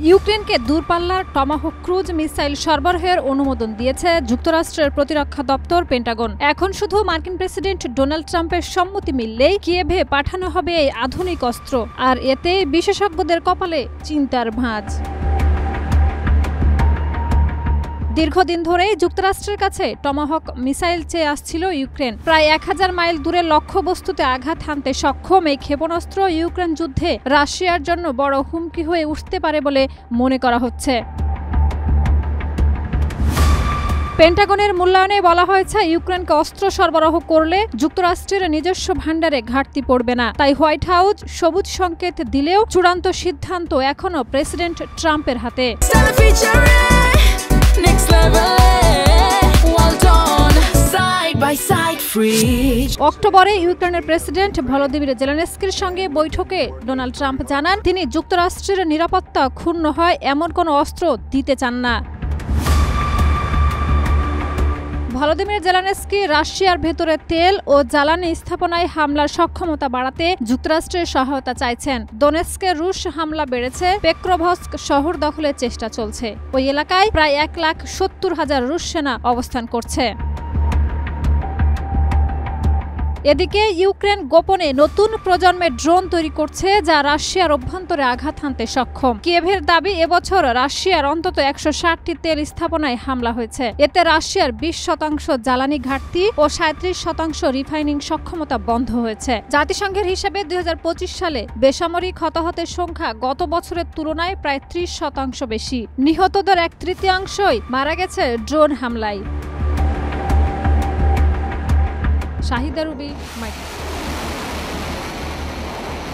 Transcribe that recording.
ইউক্রেনকে দূরপাল্লার Tomahawk cruise missile সরবরাহের অনুমোদন দিয়েছে যুক্তরাষ্ট্রের প্রতিরক্ষা দপ্তর পেন্টাগন। এখন শুধু মার্কিন প্রেসিডেন্ট ডোনাল্ড ট্রাম্পের সম্মতি মিললেই কিয়েভে পাঠানো হবে এই আধুনিক অস্ত্র, আর এতে বিশেষজ্ঞদের কপালে চিন্তার ভাঁজ। দীর্ঘদিন ধরেই যুক্তরাষ্ট্রের কাছে টমাহক মিসাইল চেয়ে আসছিল ইউক্রেন। প্রায় 1000 মাইল দূরের লক্ষ্যবস্তুতে আঘাত হানতে সক্ষম এই ক্ষেপণাস্ত্র ইউক্রেন যুদ্ধে রাশিয়ার জন্য বড় হুমকি হয়ে উঠতে পারে বলে মনে করা হচ্ছে। পেন্টাগনের মূল্যায়নে বলা হয়েছে, ইউক্রেনকে অস্ত্র সরবরাহ করলে যুক্তরাষ্ট্রের নিজস্ব ভাণ্ডারে ঘাটতি পড়বে না। তাই হোয়াইট হাউস সবুজ সংকেত দিলেও চূড়ান্ত সিদ্ধান্ত এখনও প্রেসিডেন্ট ট্রাম্পের হাতে। অক্টোবরে ইউক্রেনের প্রেসিডেন্ট ভলোদিমির জেলেনস্কির সঙ্গে বৈঠকে ডোনাল্ড ট্রাম্প জানান, তিনি যুক্তরাষ্ট্রের নিরাপত্তা ক্ষুণ্ণ হয় এমন কোনো অস্ত্র দিতে চান না। ভলোদিমির জেলেনস্কি রাশিয়ার ভেতরে তেল ও জ্বালানি স্থাপনায় হামলার সক্ষমতা বাড়াতে যুক্তরাষ্ট্রের সহায়তা চাইছেন। দোনেৎস্কে রুশ হামলা বেড়েছে, পেক্রোভস্ক শহর দখলের চেষ্টা চলছে। ওই এলাকায় প্রায় 1,70,000 রুশ সেনা অবস্থান করছে। এদিকে ইউক্রেন গোপনে নতুন প্রজন্মের ড্রোন তৈরি করছে, যা রাশিয়ার অভ্যন্তরে আঘাত হানতে সক্ষম। কিয়েভের দাবি, এবছর রাশিয়ার অন্তত 160টি তেল স্থাপনায় হামলা হয়েছে। এতে রাশিয়ার 20% জ্বালানি ঘাটতি ও 37% রিফাইনিং সক্ষমতা বন্ধ হয়েছে। জাতিসংঘের হিসেবে 2025 সালে বেসামরিক হতাহতের সংখ্যা গত বছরের তুলনায় প্রায় 30% বেশি। নিহতদের 1/3 মারা গেছে ড্রোন হামলায়। শাহিদা রুবি, মাইক।